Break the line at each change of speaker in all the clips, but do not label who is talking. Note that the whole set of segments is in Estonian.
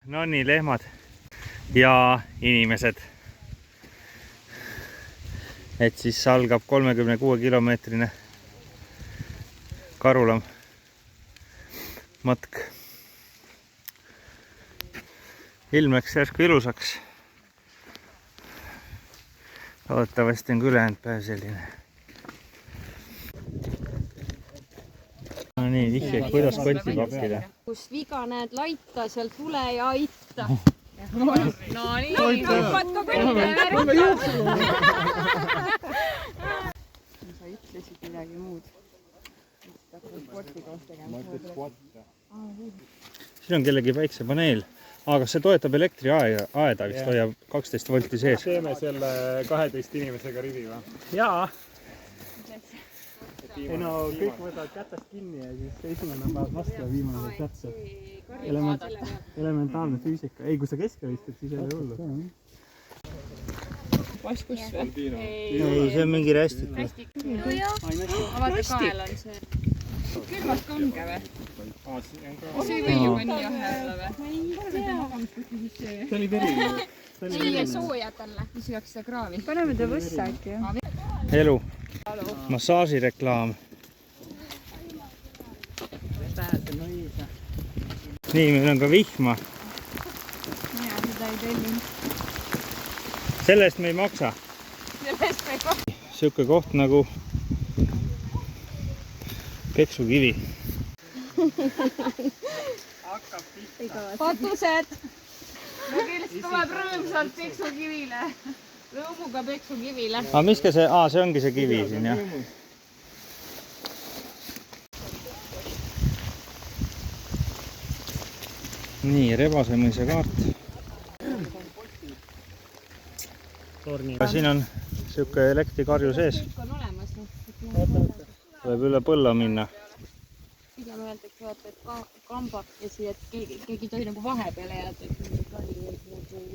No nii, lehmad ja inimesed. Et siis algab 36-kilomeetrine Karula matk. Ilm läks järsku ilusaks. Loodetavasti on ka ülejäänud päev selline. No nii, vihjeid, kuidas kotti pakkida.
Kus viga näed laita, seal tule ja aita. No nii, hakkad ka kotti. Sa ütlesid midagi muud.
Siin on kellegi päiksepaneel. Aga kas see toetab elektriaeda vist, hoiab 12 volti sees?
Teeme selle 12 inimesega rivi või?
Jaa.
Ei no kõik võtavad kätest kinni ja siis esimene päev vastu ja viimane kätse. Elementaarne füüsika. Ei, kui sa keskel istud, siis ei ole hullu.
Vaskus või?
Ei, see on mingi rästik.
Avata kael on see. Külmalt kange või? See ei või ju nii jahe olla või?
See oli veri.
Siia sooja talle. Mis jääks seda kraavi?
Paneme ta võssa äkki.
Elu. Massaažireklaam. Nii, meil on ka vihma.
Jaa, seda ei tellinud.
Selle eest me ei maksa.
Sellest me kohe.
Siuke koht nagu Peksukivi.
Patused! Kõigilist tuleb rõõmsalt Peksukivile. Rõõmuga Peksukivile.
Aga mis ka see? See ongi see kivi siin, jah. Nii, Rebasemõisa kaart. Siin on siuke elektrikarju sees.
Kõik on olemas.
Tuleb üle põlla minna.
Pigem öeldakse, et kambakesi, et keegi tohi nagu vahepeale jääda.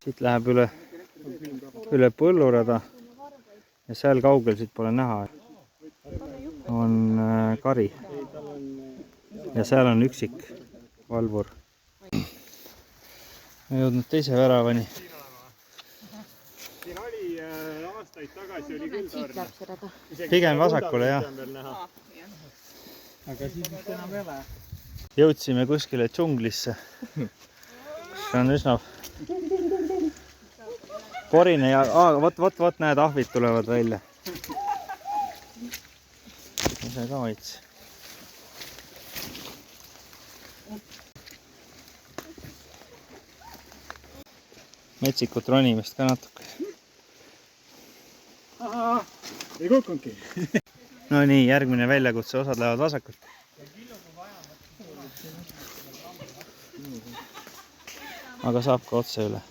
Siit läheb üle põllurada ja seal kaugel siit pole näha. On kari ja seal on üksik valvur. Me jõudnud teise väravani.
Siin oli aastaid tagasi oli küll torn.
Pigem vasakule, jah.
Aga siis vist enam ei ole.
Jõudsime kuskile džunglisse. See on üsna porine ja vot näed, ahvid tulevad välja. See ka veits. Metsikut ronimist ka natuke.
Ei kukkunudki.
No nii, järgmine väljakutse, osad lähevad vasakult. Aga saab ka otse üle.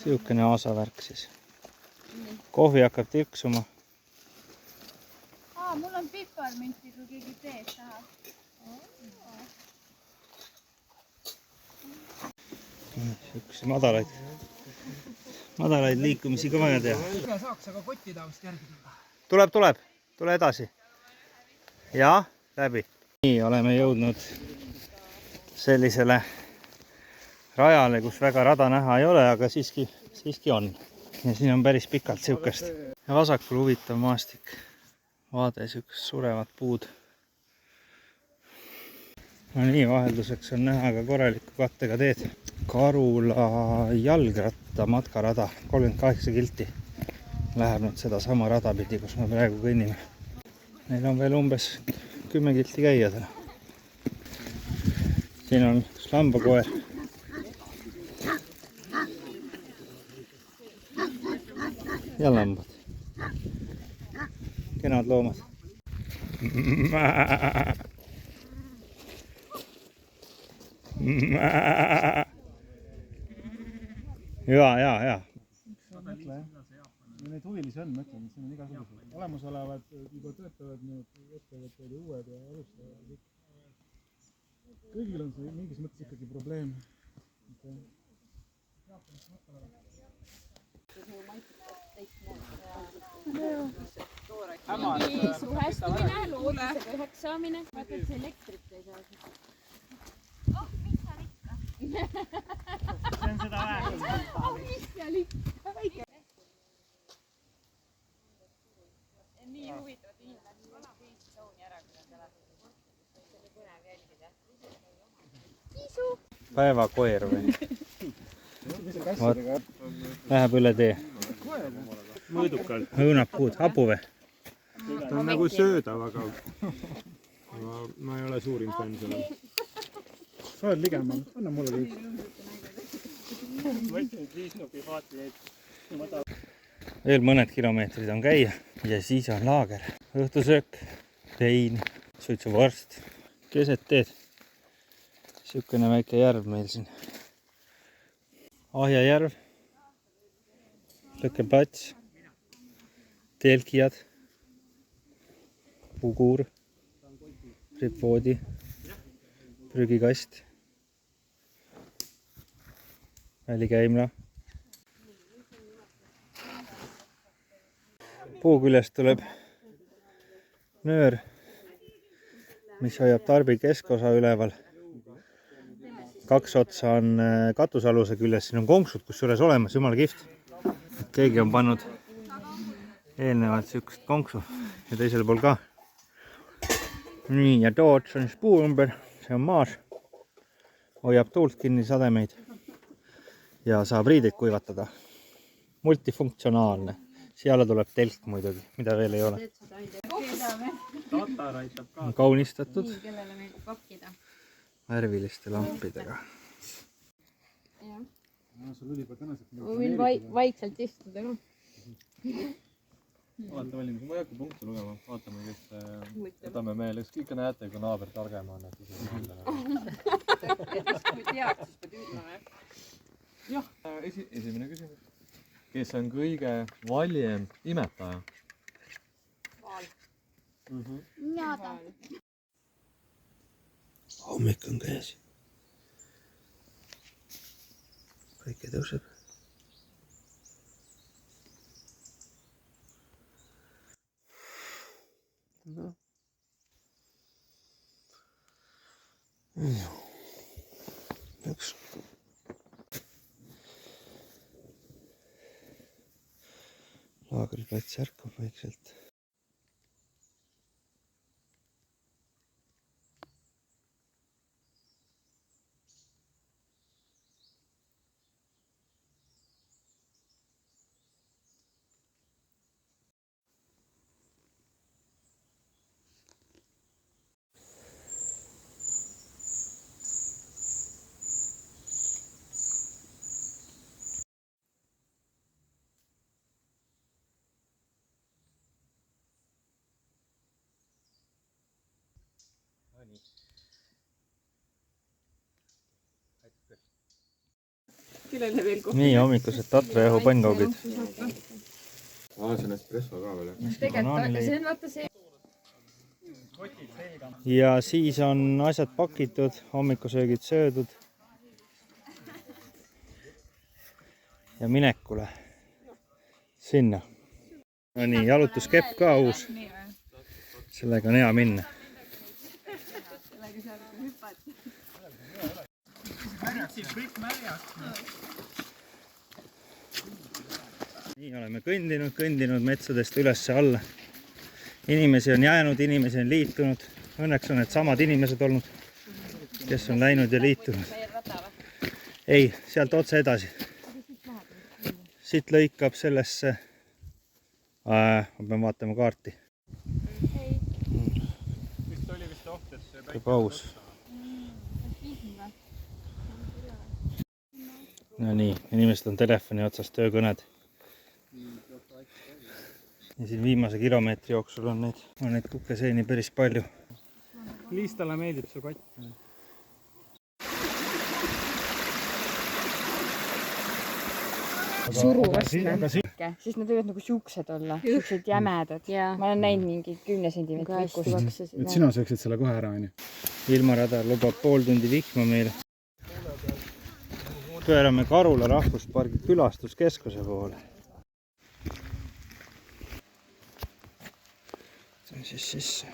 Siukene aasavärk siis. Kohvi hakkab tiksuma.
Mul on piparminti, kui keegi teed tahab.
Siukese madalaid liikumisi ka vaja teha.
Üle saaks aga kotti taust järgi tulla.
Tuleb. Tule edasi. Ja, läbi. Nii, oleme jõudnud sellisele rajale, kus väga rada näha ei ole, aga siiski on. Ja siin on päris pikalt siukest. Ja vasakul huvitav maastik. Vaade siukest surevat puud. No nii, vahelduseks on näha ka korraliku kattega teed. Karula jalgratta matkarada, 38 kilti. Läheb nüüd seda sama rada pidi, kus me praegu kõnnime. Neil on veel umbes 10 kilti käia täna. Siin on üks lambakoer. Ja lambad. Kenad loomad. Ja.
Neid huvilisi on, mõtlen, siin on igasugused. Olemasolevad juba töötavad need ettevõtted ja uued ja alustavad. Kõigil on see mingis mõttes ikkagi probleem.
mingi suhestumine, loodusega üheks saamine. Vaata, et see elektrit ei saa.
oh, mis seal ikka?
see on seda väärt.
oh, mis seal ikka?
Nii huvitavad inimesed, Eesti sauni ära, kui on telefoni. See oli põnev jälgida.
Päevakoer või? Läheb üle tee.
mõõdukalt.
Õunapuud, hapu või?
Ta on nagu söödav, aga ma ei ole suurim fänn selle. Sa oled ligemal, anna mulle kõik.
Veel mõned kilomeetrid on käia ja siis on laager. Õhtusöök, vein, suitsuvorst, keset teed. Siukene väike järv meil siin. Ahjajärv, Lõkkeplats, Telkijad, Pugur, Ripvoodi, prügikast, välikäimla. Puu küljest tuleb nöör, mis hoiab tarbi keskosa üleval. Kaks otsa on katusaluse küljes, siin on konksud kusjuures olemas, jumala kihvt. Keegi on pannud eelnevalt sihukest konksu ja teisel pool ka. Nii, ja too ots on siis puu ümber, see on maas. Hoiab tuult kinni, sademeid ja saab riideid kuivatada. Multifunktsionaalne. Siia tuleb telk muidugi, mida veel ei ole. On kaunistatud.
Nii, kellele meeldib pakkida.
Värviliste lampidega.
Ma võin vaikselt istuda ka.
Olete valmis, ma ei hakka punkte lugema, vaatame, kes võtame meile, eks ikka näete, kui naaber targema on, et ise meelde.
Kui tead, siis pead ütlema.
Jah, esimene küsimus. Kes on kõige valjem imetaja?
Vaal.
mina tahan.
Hommik on käes. Päike tõuseb. No. Üks. Laagriplats ärkab vaikselt.
Kellele veel kohta?
Nii, hommikused Tatra jahu pannkaugid.
See on espresso ka veel, jah?
Tegelikult see on vaata see.
Ja siis on asjad pakitud, hommikusöögid söödud. Ja minekule sinna. No nii, jalutuskepp ka uus. Sellega on hea minna. Nii oleme kõndinud metsadest ülesse alla. Inimesi on jäänud, inimesi on liitunud. Õnneks on need samad inimesed olnud, kes on läinud ja liitunud. Ei, sealt otse edasi. Siit lõikab sellesse. Ma pean vaatama kaarti. Paus. No nii, inimesed on telefoni otsas töökõned. Ja siin viimase kilomeetri jooksul on neid kukeseeni päris palju.
Liistale meeldib see kott.
Suruvast siis nad võivad nagu siuksed olla, siuksed jämedad. Ma olen näinud mingi 10 sentimeetri pikkust.
Et sina sööksid selle kohe ära, on ju?
Ilmaradar lubab pool tundi vihma meile. Pöörame Karula rahvuspargi külastuskeskuse poole. siis sisse.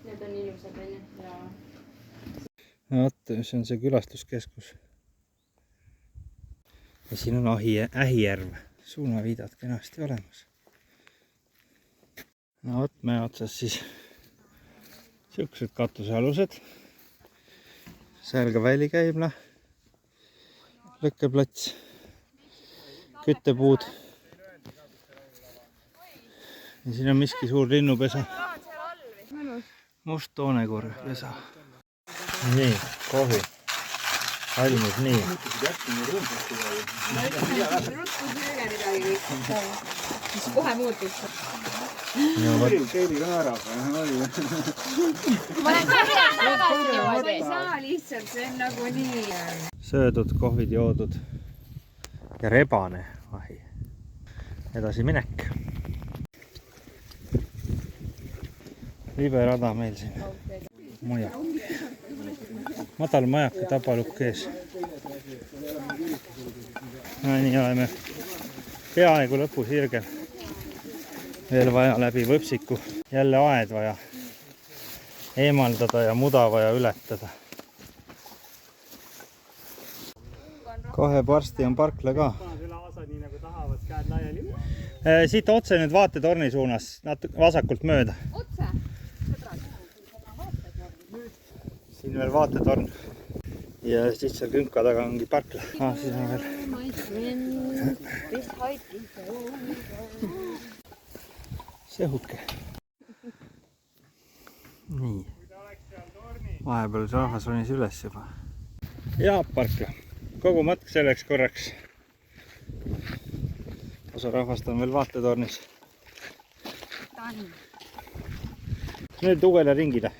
Need on ilusad, onju.
No vot, see on see külastuskeskus. Ja siin on Ähijärv. Suunaviidad kenasti olemas. No vot, mäe otsas siis siuksed katusealused. Seal ka välikäimla. Lõkkeplats. Küttepuud. Ja siin on miski suur linnupesa. Must toonekorvpesa. Nii, kohvi. Valmis nii.
Siis kohe muutus.
Keili ka ära.
Ma olen karjast tagasi niimoodi. Ei saa lihtsalt, see on nagu nii.
Söödud, kohvid joodud ja rebane vahi. Edasi minek. Liberada meil siin. Majak. Madal majak ja tabalukk ees. No nii oleme peaaegu lõpusirgel. Veel vaja läbi võpsiku. Jälle aed vaja eemaldada ja muda vaja ületada. Kohe varsti on parkla ka. Siit otse nüüd vaatetorni suunas, natuke vasakult mööda.
Otse?
Siin veel vaatetorn. Ja siis seal kümka taga ongi parkla. Siis on veel. Sehuke. Nii. Vahepeal see rahvas ronis üles juba. Ja parkla. Kogu matk selleks korraks. Osa rahvast on veel vaatetornis. Nüüd uuele ringile.